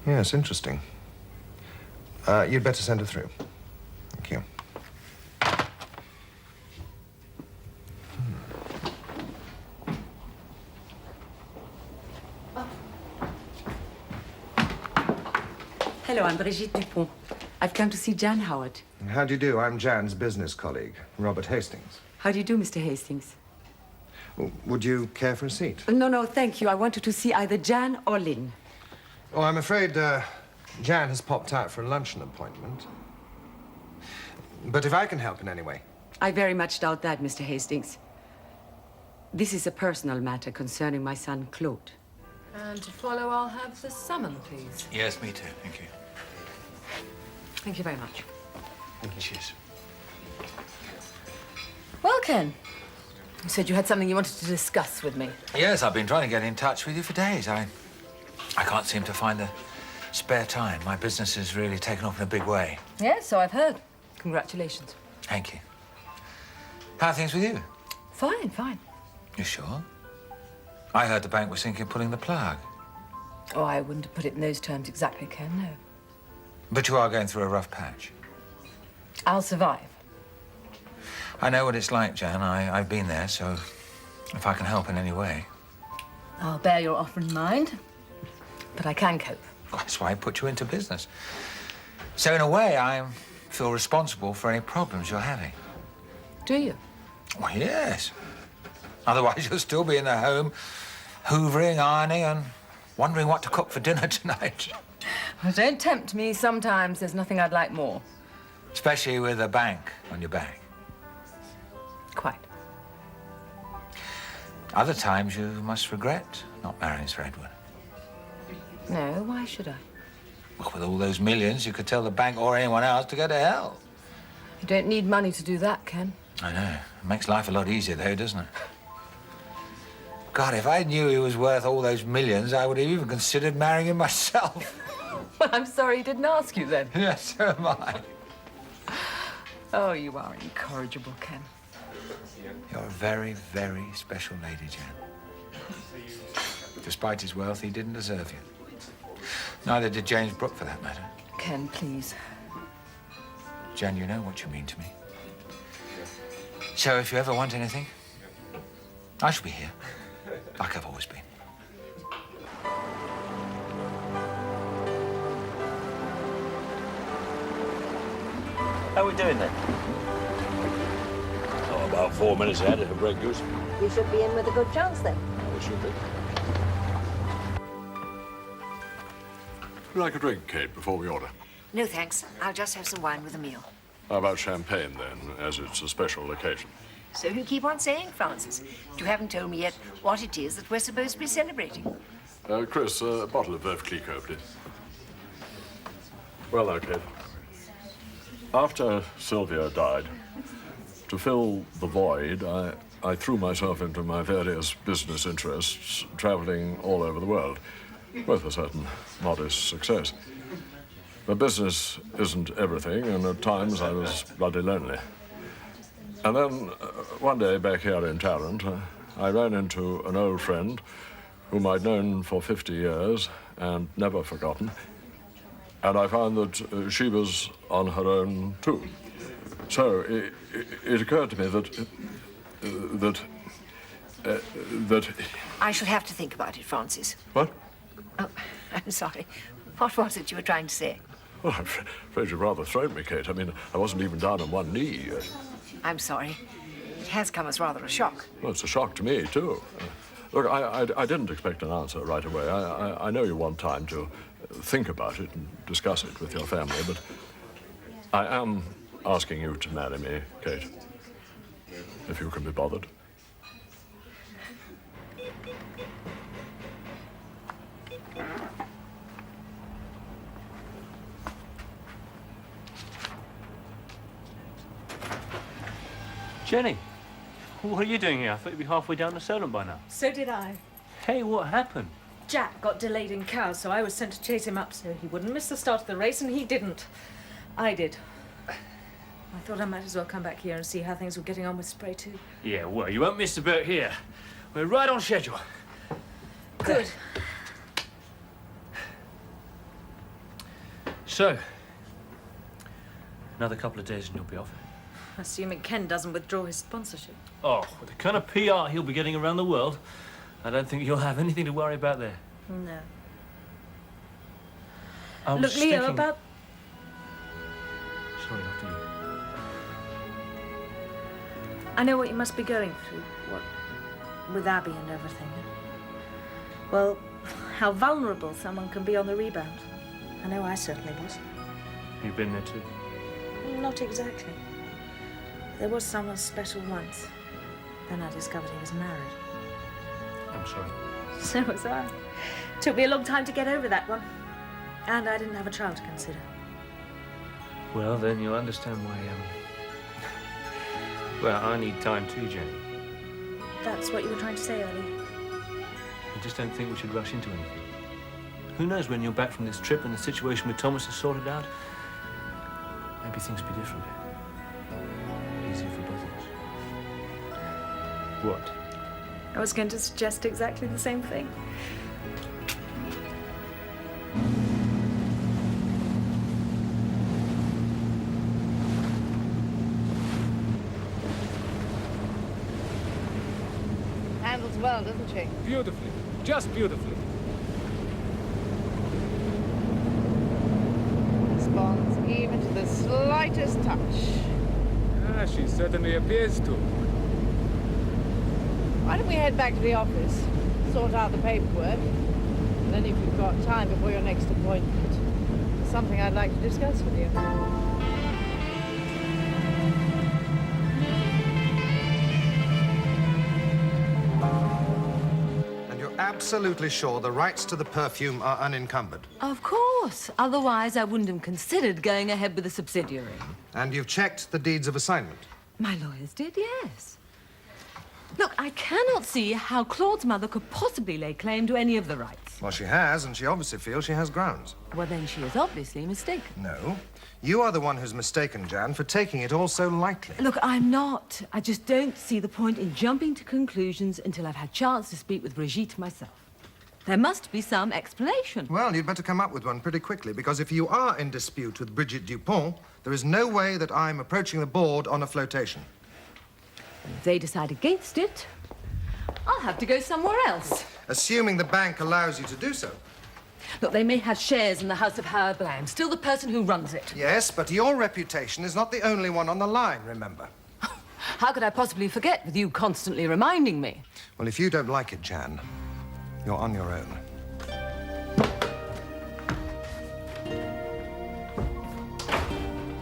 Yes, interesting. You'd better send her through. Thank you. Hello, I'm Brigitte Dupont. I've come to see Jan Howard. How do you do? I'm Jan's business colleague, Robert Hastings. How do you do, Mr. Hastings? Would you care for a seat? No, thank you. I wanted to see either Jan or Lynn. Oh, I'm afraid Jan has popped out for a luncheon appointment. But if I can help in any way. I very much doubt that, Mr. Hastings. This is a personal matter concerning my son, Claude. And to follow, I'll have the summon, please. Yes, me too. Thank you. Thank you very much. Thank you. Cheers. Well, Ken, you said you had something you wanted to discuss with me. Yes, I've been trying to get in touch with you for days. I can't seem to find the spare time. My business has really taken off in a big way. Yes, so I've heard. Congratulations. Thank you. How are things with you? Fine, fine. You sure? I heard the bank was thinking of pulling the plug. Oh, I wouldn't have put it in those terms exactly, Ken, no. But you are going through a rough patch. I'll survive. I know what it's like, Jan. I've been there, so if I can help in any way. I'll bear your offer in mind, but I can cope. Well, that's why I put you into business. So in a way, I feel responsible for any problems you're having. Do you? Well, yes. Otherwise, you'll still be in the home, hoovering, ironing, and wondering what to cook for dinner tonight. Well, don't tempt me. Sometimes there's nothing I'd like more. Especially with a bank on your back. Quite. Other times, you must regret not marrying Sir Edward. No, why should I? Well, with all those millions, you could tell the bank or anyone else to go to hell. You don't need money to do that, Ken. I know. It makes life a lot easier, though, doesn't it? God, if I knew he was worth all those millions, I would have even considered marrying him myself. Well, I'm sorry he didn't ask you then. Yes, so am I. Oh, you are incorrigible, Ken. You're a very, very special lady, Jan. Despite his wealth, he didn't deserve you. Neither did James Brooke, for that matter. Ken, please. Jan, you know what you mean to me. So if you ever want anything, I shall be here, like I've always been. How are we doing then? Oh, about 4 minutes ahead of a Grey Goose. You should be in with a good chance then. We should be. Would you like a drink, Kate, before we order? No, thanks. I'll just have some wine with a meal. How about champagne, then, as it's a special occasion? So you keep on saying, Francis. You haven't told me yet what it is that we're supposed to be celebrating. Chris, a bottle of Veuve Clicquot, please. Well, now, Kate. After Sylvia died, to fill the void, I threw myself into my various business interests, traveling all over the world, with a certain modest success. But business isn't everything, and at times I was bloody lonely. And then, one day back here in Tarrant, I ran into an old friend whom I'd known for 50 years and never forgotten. And I found that she was on her own, too. So it occurred to me that I shall have to think about it, Francis. What? Oh, I'm sorry. What was it you were trying to say? Well, I'm afraid you've rather thrown me, Kate. I mean, I wasn't even down on one knee. I'm sorry. It has come as rather a shock. Well, it's a shock to me, too. Look, I didn't expect an answer right away. I know you want time to think about it and discuss it with your family, but I am asking you to marry me, Kate, if you can be bothered. Jenny, what are you doing here? I thought you'd be halfway down the Solent by now. So did I. Hey, what happened? Jack got delayed in cows, so I was sent to chase him up so he wouldn't miss the start of the race, and he didn't. I did. I thought I might as well come back here and see how things were getting on with Spray 2. Yeah, well, you won't miss the boat here. We're right on schedule. Good. So, another couple of days and you'll be off. Assuming Ken doesn't withdraw his sponsorship. Oh, with the kind of PR he'll be getting around the world, I don't think you'll have anything to worry about there. No. I was Look, Leo, thinking- about... Sorry, after you. I know what you must be going through, what... with Abby and everything. Well, how vulnerable someone can be on the rebound. I know I certainly was. You've been there too. Not exactly. There was someone special once. Then I discovered he was married. I'm sorry. So was I. Took me a long time to get over that one. And I didn't have a child to consider. Well, then you'll understand why, well, I need time too, Jenny. That's what you were trying to say earlier. I just don't think we should rush into anything. Who knows when you're back from this trip and the situation with Thomas is sorted out? Maybe things will be different. Easier for both of us. What? I was going to suggest exactly the same thing. Handles well, doesn't she? Beautifully. Just beautifully. Responds even to the slightest touch. Ah, she certainly appears to. Why don't we head back to the office, sort out the paperwork, and then if you've got time before your next appointment, there's something I'd like to discuss with you. And you're absolutely sure the rights to the perfume are unencumbered? Of course. Otherwise, I wouldn't have considered going ahead with a subsidiary. And you've checked the deeds of assignment? My lawyers did, yes. Look, I cannot see how Claude's mother could possibly lay claim to any of the rights. Well, she has, and she obviously feels she has grounds. Well, then she is obviously mistaken. No. You are the one who's mistaken, Jan, for taking it all so lightly. Look, I'm not. I just don't see the point in jumping to conclusions until I've had a chance to speak with Brigitte myself. There must be some explanation. Well, you'd better come up with one pretty quickly, because if you are in dispute with Brigitte Dupont, there is no way that I'm approaching the board on a flotation. If they decide against it, I'll have to go somewhere else. Assuming the bank allows you to do so. Look, they may have shares in the House of Howard, but I am still the person who runs it. Yes, but your reputation is not the only one on the line, remember? How could I possibly forget with you constantly reminding me? Well, if you don't like it, Jan, you're on your own.